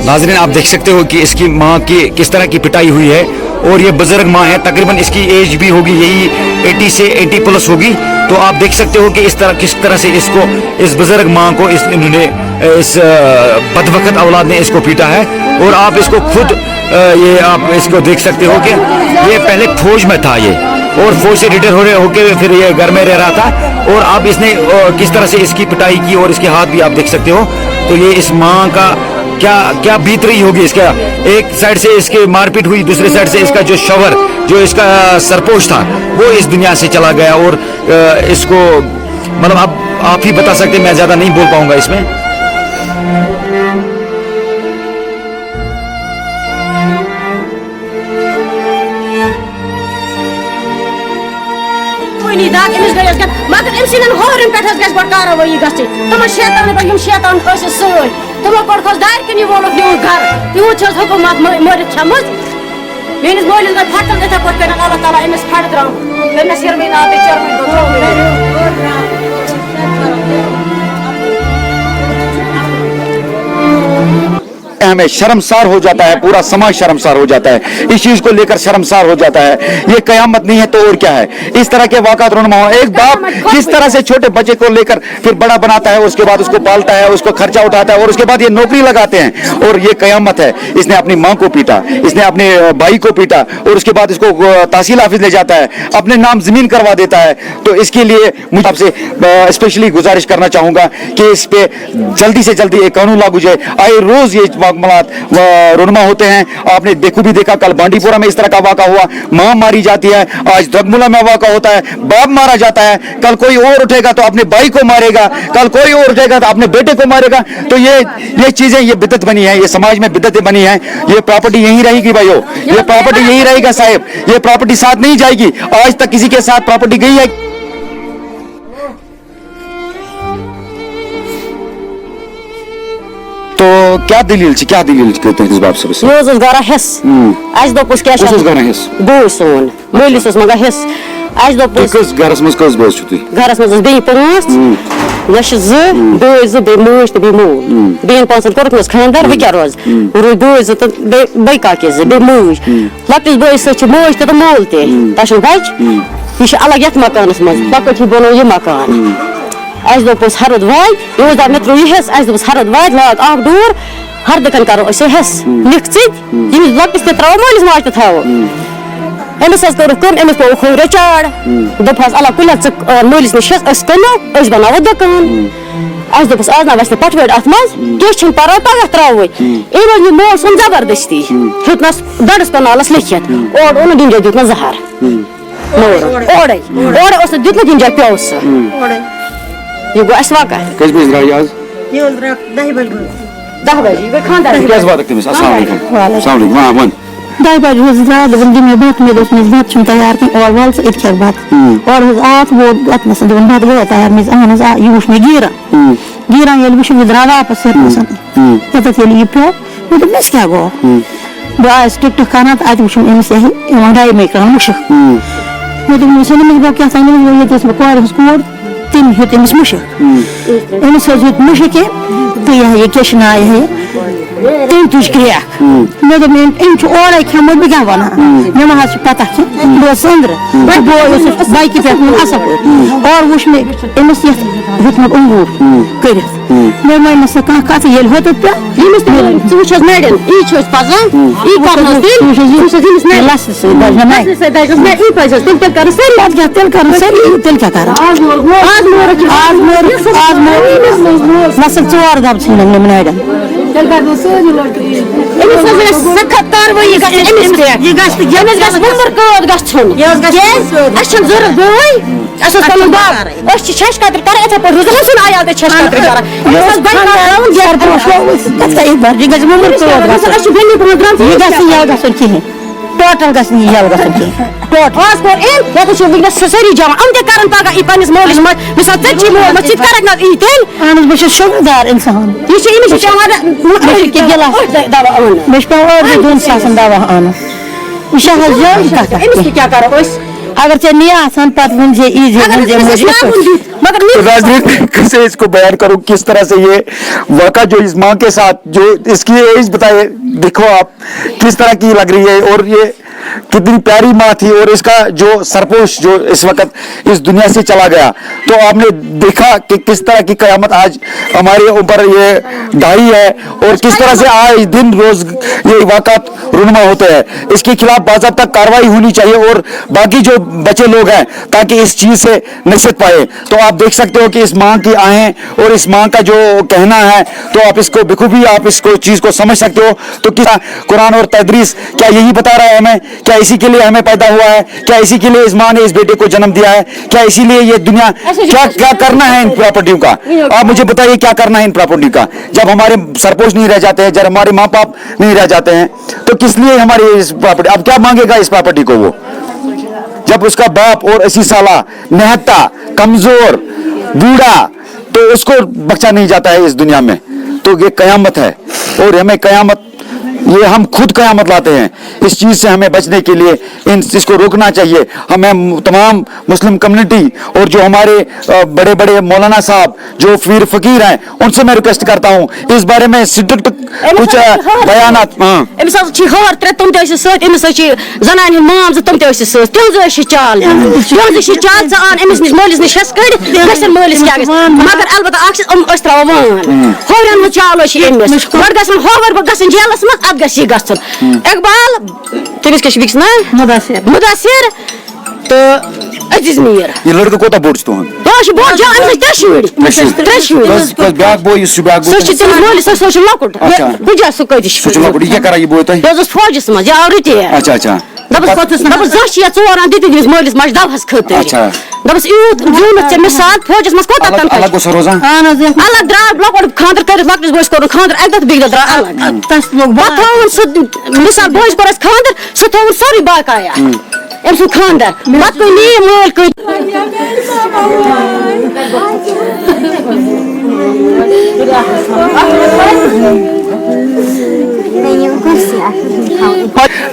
नाज़रीन आप देख सकते हो कि इसकी माँ की किस तरह की पिटाई हुई है और ये बुजुर्ग माँ है, तकरीबन इसकी एज भी होगी यही 80 से 80 प्लस होगी। तो आप देख सकते हो कि किस तरह से इसको इस बुजुर्ग माँ को इन्होंने इस बदबख्त औलाद ने इसको पीटा है। और आप इसको खुद ये आप इसको देख सकते हो कि ये पहले फौज में था ये, और फौज से रिटायर होके फिर ये घर में रह रहा था। और आप इसने किस तरह से इसकी पिटाई की और इसके हाथ भी आप देख सकते हो। तो ये इस माँ का क्या बीत रही होगी। इसका एक साइड से इसकी मारपीट हुई, दूसरे साइड से इसका जो शवर जो इसका सरपोश था वो इस दुनिया से चला गया। और इसको मतलब आप ही बता सकते, मैं ज्यादा नहीं बोल पाऊंगा इसमें। मगर हौरन पे गो कार्रवाई गम शेतान तमो कोस दार कन वोलक न्यूज घर यूत हुकूमत मरित छमज मेस मलिस गई फटल اتھے پٲٹھۍ کٔرِنۍ اللہ تعالیٰ أمِس فٹ ترٛاوُن أمِس ہِروٕنۍ آو بیٚیہِ چرمٕنۍ دۄہ ترٛووُن हमें शर्मसार हो जाता है, पूरा समाज शर्मसार हो जाता है, इस चीज को लेकर शर्मसार हो जाता है। ये कयामत नहीं है तो और क्या है। इस तरह के वाक़ात रोनमा हो, एक बाप किस तरह से छोटे बच्चे को लेकर फिर बड़ा बनाता है, उसके बाद उसको पालता है, उसको खर्चा उठाता है और उसके बाद ये नौकरी लगाते हैं। और ये कयामत है। इसने अपनी माँ को पीटा, इसने अपने भाई को पीटा और उसके बाद इसको तहसील ऑफिस ले जाता है, अपने नाम जमीन करवा देता है। तो इसके लिए मुझे आपसे स्पेशली गुजारिश करना चाहूंगा कि इस पे जल्दी से जल्दी एक कानून लागू जाए। आए रोज ये रोनमा होते हैं। आपने भी देखा कल बांडीपुरा में इस तरह का वाक़ा हुआ, मां मारी जाती है। आज दगमुला में वाक़ा होता है, बाप मारा जाता है। कल कोई और उठेगा तो अपने भाई को मारेगा, कल कोई और उठेगा तो अपने बेटे को मारेगा। तो ये चीजें ये बिदत बनी है, ये समाज में बिदतें बनी है। ये प्रॉपर्टी यहीं रहेगी भाइयों, ये प्रॉपर्टी यहीं रहेगा साहब, ये प्रॉपर्टी साथ नहीं जाएगी। आज तक किसी के साथ प्रॉपर्टी गई है? तो क्या दलील कहते हैं इस बात से? ये गरा हिस आज दोपस क्या बो सोन मलिस मगर हिस आज दोपस गरस मज कस बोस छुती गरस मज बे पांच लश ज बे मोज तो बे मोल बेन पांच कोरत मज खानदार बे क्या रोज रो दो ज तो बे का के ज बे मोज लकस बो इस छ मोज तो मोल ते ताश बच ये अलग यत मकानस मज पकट बनो ये मकान आज दोपस हरद वाय ये दा मेट्रो ये हस आज दोपस हरद वाय लाग आग दूर हर दकन करो ऐसे हस निकचित ये लकस ते त्राव मोलिस माच थाव एमस हस करो कम एमस को खोरे चाड़ दोपस अला कुल मोलिस निशस अस कनो अस बनाव दकन आज दोपस आज ना वैसे पटवेड अथमज के छिन परा पग त्राव ए वज मो सुन जबरदस्ती हितनस दडस कनालस लिखित और उन दिन दितना जहर ओड़े उस दितना दिन जा प्योस ये गो असवाका किस बजे गाड़ी आज ये उधर 10 बजे वे खानदार क्या बात है? अस्सलाम वालेकुम हां वन 10 बजे रोज रात दिन में बात में दोस्त में बात छुम तैयार की और वाल से एक बात और आज वो अपना से दिन बाद वो तैयार में अमन जा यूश में गिरा ये विश में द्रावा आपस से पता चली ये पे तो बस क्या गो बास टिकटॉक खाना आज मुझे इन से मंगाई में कर मुझे तो मुझे नहीं वो क्या साइन में ये तो को स्कोर तीन होते हैं मुझे इन से मुझे के तो ये कैश ना है तीन तुझ क्रिया मेरे में इन जो और एक हम भी क्या बना मैं वहाँ से पता कि वो संद्र वो उस बाइक पे अपने आसप और उसमें इन से रुकना उंगू कर मैं से कहाँ ये होता है ये मस्त तू चीज़ मेडल ये चीज़ पाज़ा ये करना दिल तू चीज़ में लास्ट से दाज़ में ये पाज़ा तिल कर से लास्ट क्या तिल क्या कर आज मोर मसल चोर दाब छीन में मेडल तिल कर दो सो ये सखत कार्रवाई ये गस मुंबर कोद गस छन ये गस अशन जरूरत बोय अस कल बाप अस छश कातर कर एथे पर रोज सुन आया ते छश कातर कर ये बन राउंड यार कत का एक बार ये गस मुंबर कोद गस अस बेनी प्रोग्राम ये गस या गस की है टोटल गस नहीं या गस की टोटल खास कर इन या तो शुभ गस सरी जमा हम ते करन पागा ई पनिस मोलिस मिसाल तेजी मोल मचित करक ना ई तेल अनस बश शुगदार इंसान ये छे इमिश चावा के गला दवा अन मश पावर दोन सासन दवा अन इशाह जो का इमिश क्या करो अगर चे नहीं आसान पत मुझे इजी मगर नाज़रीन कैसे इसको बयान करूं किस तरह से ये वाक़ा जो इस माँ के साथ जो इसकी एज बताए देखो आप किस तरह की लग रही है और ये कितनी प्यारी माँ थी और इसका जो सरपोश जो इस वक्त इस दुनिया से चला गया तो आपने देखा कि किस तरह की कयामत आज हमारे ऊपर ये ढाई है और किस तरह से आज दिन रोज ये वाक़ात रुनमा होते हैं। इसके खिलाफ बाज़ाब्ता कार्रवाई होनी चाहिए और बाकी जो बचे लोग हैं ताकि इस चीज़ से नसीहत पाए। तो आप देख सकते हो कि इस माँ की आहें और इस माँ का जो कहना है तो आप इसको बखूबी आप इसको चीज़ को समझ सकते हो। तो क्या कुरान और तदरीस क्या यही बता रहा है हमें? क्या इसी के लिए हमें पैदा हुआ है? क्या इसी के लिए इस माँ ने इस बेटे को जन्म दिया है? क्या इसीलिए ये दुनिया क्या क्या करना है इन प्रॉपर्टियों का? आप मुझे बताइए क्या करना है इन प्रॉपर्टी का? जब हमारे सरपोश नहीं रह जाते हैं, जब हमारे माँ बाप नहीं रह जाते हैं तो किस लिए हमारी इस प्रॉपर्टी? अब क्या मांगेगा इस प्रॉपर्टी को वो जब उसका बाप और 80 साला निहत्ता कमजोर बूढ़ा तो उसको बख्शा नहीं जाता है इस दुनिया में। तो ये कयामत है और हमें कयामत ये हम खुद कयामत लाते हैं। इस चीज़ से हमें बचने के लिए इन इसको रोकना चाहिए। हमें तमाम मुस्लिम कम्युनिटी और जो हमारे बड़े बड़े मौलाना साहब जो पीर फकीर हैं उनसे मैं रिक्वेस्ट करता हूँ इस बारे में कुछ बयानात। इकबाल तमिस ना मुदासिर तो अजीज मीर ये लड़का कोता बोर्ड तो हम बोर्ड जा हम त्रेशुर बैग बॉय इस बैग बॉय सो मोल सो लकुट बुझा सो कदिश सो लकुट ये करा ये बोय तो ये फौजस म जा आवरते अच्छा अच्छा दबस जाश या चोरान दित दिस मोलिस मज दवहस खतर अच्छा दबस यूत जूनत से मिसाल फौजस मस कोता तन अलग को रोजा अलग द्रा लकुट खांदर कर लकुट बॉयस को खांदर एकदत बिग द्रा अलग तस लोग बाथावन सो मिसाल बॉयस करस खांदर सो थोन सारी बाकाया एम सो खांदर बात कोई नी मोल कोई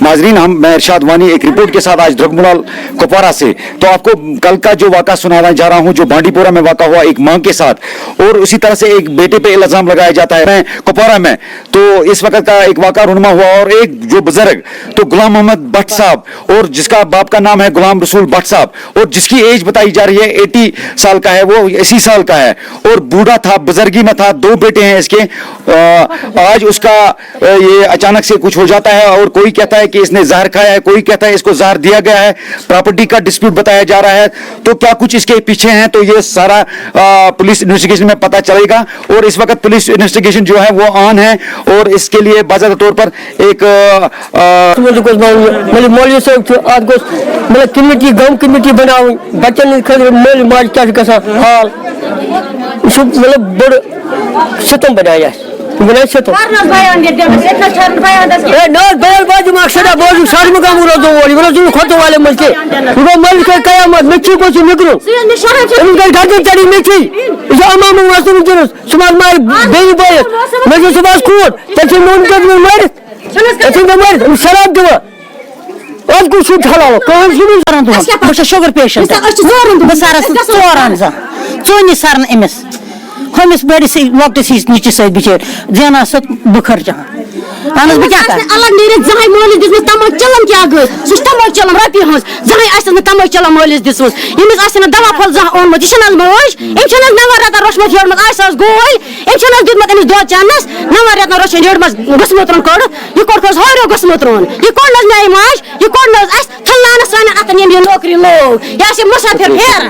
नाजरीन मैं इरशाद वानी एक रिपोर्ट के साथ आज ड्रगमुलाल कुपवारा से तो आपको कल का जो वाक़ा सुनाना जा रहा हूं जो बांडीपोरा में वाक़ा हुआ एक मां के साथ और उसी तरह से एक बेटे पे इल्जाम लगाया जाता है कुपवारा में। तो इस वक्त का एक वाक़ा रुनमा हुआ और एक जो बुजुर्ग तो गुलाम मोहम्मद भट्ट साहब और जिसका बाप का नाम है गुलाम रसूल भट्ट साहब और जिसकी एज बताई जा रही है 80 साल का है, वो 80 साल का है और बूढ़ा था, बुजुर्गी में था, 2 बेटे हैं इसके। आज उसका ये अचानक से कुछ हो जाता है और कोई कहता है कि इसने जहर खाया है, कोई कहता है इसको जहर दिया गया है, प्रॉपर्टी का डिस्प्यूट बताया जा रहा है। तो क्या कुछ इसके पीछे हैं तो ये सारा पुलिस इन्वेस्टिगेशन में पता चलेगा और इस वक्त पुलिस इन्वेस्टिगेशन जो है वो ऑन है और इसके लिए बाज़ाब्ता तौर पर एक मौलवी साहब आज गोस मतलब कमेटी गांव कमेटी बनाओ बच्चन खबर मेल मार क्या हाल मतलब बड़ सितम बनाया बना सितम ना बैल बाजू मकसदा बाजू सारी में काम रोजो वाली बोलो जो खतो वाले मलके वो मल के कयामत मिठी को से निकरो उनके घर के चढ़ी मिठी जो अमाम वासु जरूर सुमार मार बेई बोय मैं जो सुबास कोट तसे मोन के मार तसे मार शराब दो आज को शूट हलाओ कौन सुन करन तो बस शुगर पेशेंट बसारस चोरान जा चोनी सरन एमस हमिस बड़ी से वक्त से नीचे से बिचार जाना सत बुखर जा आनस बे क्या कर अलग नीरे जाय मोलिस दिस तमाम चलम क्या गय सु तमाम चलम रपि हंस जाय आसन तमाम चलम मोलिस दिस यमिस आसन दवा फल जा ओन मत छनल मोज एम छनल नवर रता रोशमत हेरमत आसस गोल एम छनल दिदमत एमिस दो चानस नवर रता रोशन हेरमत गसमतरन कोड ये कोड कोस हारो गसमतरन ये कोड नज नाय माज ये कोड नज अस थलानस वन अतन यम नौकरी लोग या से मुसाफिर फेर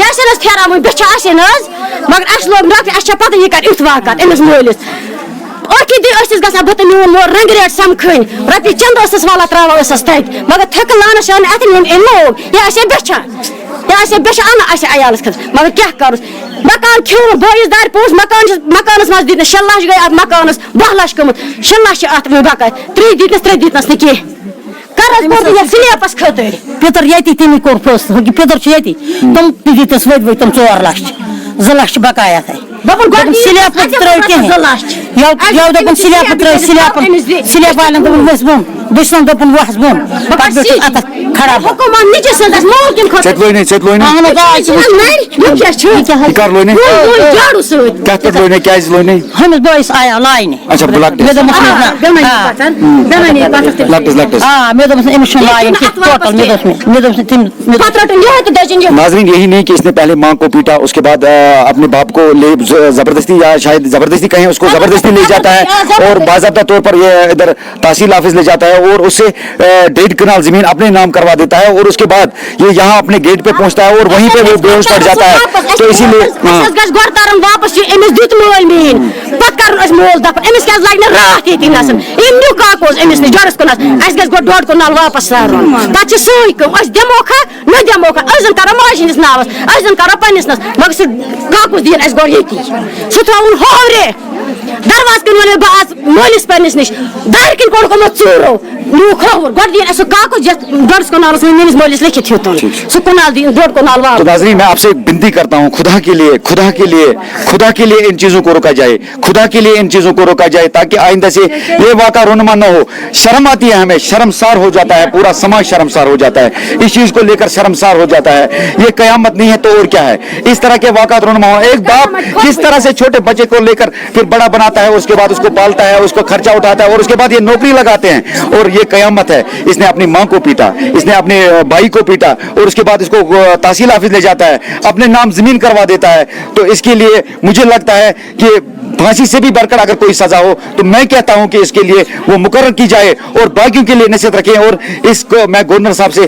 या से नस फेरा म बेचा आसन नज मगर अस लोग रपि अस पता ये कर इतवाकत एमिस मोलिस और कि दिस गसा बत न्यून मोर रंग रेट समखन रपि चंद ओसस वाला त्रावा ओसस तक मगर थक लान शान अतन यम लोग या से बेचा अन अस अयालस खत मगर क्या कर मकान क्यों बोइस दार पोस मकानस मज दित 6 लाख गई अब मकानस 12 लाख कम 6 लाख अत बकात 3 दितनस न के करस बोत ये स्लैपस खतर पेतर यति तिमी कोर पोस हो कि पेतर छ यति तुम दितस वद तुम 4 लाख 2 लाख बकाया है दपन स्लैप त्रै के यो दपन स्लैप त्रै स्लैप वालन दपन बस बम दुश्मन दपन वहस बम पक अत خراب حکومت نِچہِ سٕنٛز اَسہِ مول کَمہِ خٲطرٕ ژےٚ لوٚے اہن حظ آ یِم کیٛاہ چھِ یہِ کر لوٚے نہٕ جاڑوٗ سۭتۍ کتھ پٮ۪ٹھ لوٚے نہٕ کیٛازِ لوٚے نہٕ ہُمِس بٲیِس آیا لاینہِ اچھا بٕلڈ مےٚ دوٚپمَس لَکٹِس مےٚ دوٚپمَس أمِس چھُنہٕ لاین ٹوٹل مےٚ دوٚپمَس تِم ناظرین یہی نہیں کہ اس نے پہلے ماں کو پیٹا اس کے بعد اپنے باپ کو لے زبردستی یا شاید زبردستی کہیں اس کو زبردستی لے جاتا ہے اور باضابطہ طور پر یہ ادھر تحصیل آفس لے جاتا ہے اور اس سے 1.5 کنال زمین اپنے نام کروا دیتا ہے اور اس کے بعد یہ یہاں اپنے گیٹ پہ پہنچتا ہے اور وہیں پہ وہ بے ہوش پڑ جاتا ہے تو اسی لیے واپس أمِس دیُت مٲلۍ میٛٲنۍ پَتہٕ کَرُن أسۍ مول دَپُن أمِس کیٛازِ لَگہِ نہٕ راتھ ییٚتی نَسن أمۍ نیوٗ کاکوز أمِس نِش جۄڈَس کُن اَسہِ گژھِ گۄڈٕ 1.5 کنال واپس ترُن پَتہٕ چھِ سٲنۍ کٲم أسۍ دِموکھا نہ دِموکھا أسۍ زَن کَرو ماجہِ ہِنٛدِس ناوَس أسۍ زَن کَرو پنٛنِس نَس مگر سُہ کاکوز دِیِن اَسہِ گۄڈٕ ییٚتی سُہ تھاوُن ہوورے دروازٕ کِنۍ وَنو بہٕ آز مٲلِس پنٛنِس نِش دارِ کِنۍ کوٚڑُکھ یِمو ژوٗرو نیوٗکھ ہووُر گۄڈٕ دِیِن اَسہِ سُہ کاکوز یَتھ 1.5 کنالَس منٛز میٛٲنِس مٲلِس لیکھِتھ ہیوٚتُن سُہ کنال دِیِن 1.5 کنال تو واپس ناظرین میں آپ سے بنتی کرتا ہوں خدا کے لیے ان چیزوں کو روکا جائے خدا کے لیے ان چیزوں کو روکا جائے تاکہ آئندہ سے یہ واقعہ رونما نہ ہو شرم آتی ہے ہمیں شرمسار ہو جاتا ہے پورا سماج شرمسار ہو جاتا ہے اس چیز کو لے کر شرمسار ہو جاتا ہے یہ قیامت نہیں ہے تو اور کیا ہے اس طرح کے واقعات رونما ہو ایک باپ کس طرح سے چھوٹے بچے کو لے کر پھر بڑا بناتا ہے اس کے بعد اس کو پالتا ہے اس کو خرچہ اٹھاتا ہے اور اس کے بعد یہ نوکری لگاتے ہیں اور یہ قیامت ہے اس نے اپنی ماں کو پیٹا اس نے اپنے بھائی کو پیٹا اور اس کے بعد اس کو تحصیل آفس لے جاتا ہے اپنے نام زمین کروا دیتا ہے تو اس کے لیے مجھے لگتا ہے کہ پھانسی سے بھی بڑھ کر اگر کوئی سزا ہو تو میں کہتا ہوں کہ اس کے لیے وہ مقرر کی جائے اور باقیوں کے لیے نصیحت رکھیں اور اس کو میں گورنر صاحب سے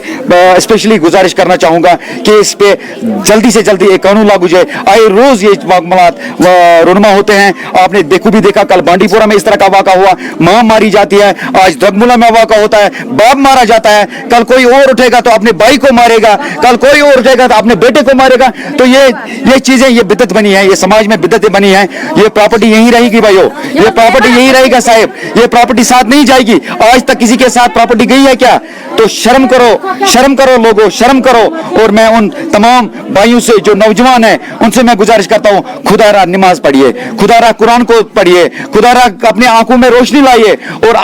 اسپیشلی گزارش کرنا چاہوں گا کہ اس پہ جلدی سے جلدی ایک قانون لاگو جائے آئے روز یہ معاملات رونما ہوتے ہیں آپ نے بھی دیکھا کل بانڈی پورہ میں اس طرح کا واقعہ ہوا ماں ماری جاتی ہے آج دھگملا میں واقعہ ہوتا ہے باپ مارا جاتا ہے کل کوئی اور اٹھے گا تو اپنے بھائی کو مارے گا کل کوئی اور اٹھے گا تو اپنے بیٹے کو مارے گا تو یہ چیزیں یہ بدعت بنی ہے یہ سماج میں بدعتیں بنی ہیں یہ پراپرٹی یہی رہے گی بھائیو یہ پراپرٹی یہی رہے گا صاحب یہ پراپرٹی ساتھ نہیں جائے گی آج تک کسی کے ساتھ پراپرٹی گئی ہے کیا تو شرم کرو لوگوں شرم کرو اور میں ان تمام بھائیوں سے جو نوجوان ہیں ان سے میں گزارش کرتا ہوں خدا را نماز پڑھیے خدا را قرآن کو پڑھیے خدا را اپنے آنکھوں میں روشنی لائیے اور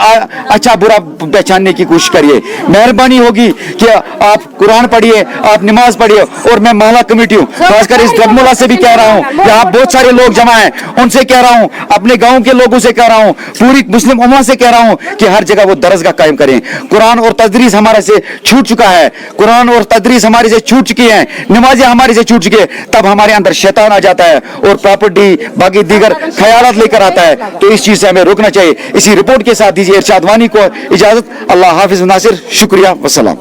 اچھا برا پہچاننے کی کوشش کریے مہربانی ہوگی کہ آپ قرآن پڑھیے آپ نماز پڑھیے اور میں محلہ کمیٹی ہوں خاص کر اس ڈگمولا سے بھی کہہ رہا ہوں یہاں بہت سارے لوگ جمع ہیں ان سے کہہ رہا ہوں اپنے گاؤں کے لوگوں سے کہہ رہا ہوں پوری مسلم امت سے کہہ رہا ہوں کہ ہر جگہ وہ درسگاہ قائم کریں قرآن اور تدریس ہمارے سے چھوٹ چکا ہے قرآن اور تدریس ہمارے سے چھوٹ چکی ہیں نمازیں ہمارے سے چھوٹ چکی ہے تب ہمارے اندر شیطان آ جاتا ہے اور پراپرٹی باقی دیگر خیالات لے کر آتا ہے تو اس چیز سے ہمیں روکنا چاہیے اسی رپورٹ کے ساتھ دیجیے ارشاد وانی کو اجازت اللہ حافظ ناصر شکریہ والسلام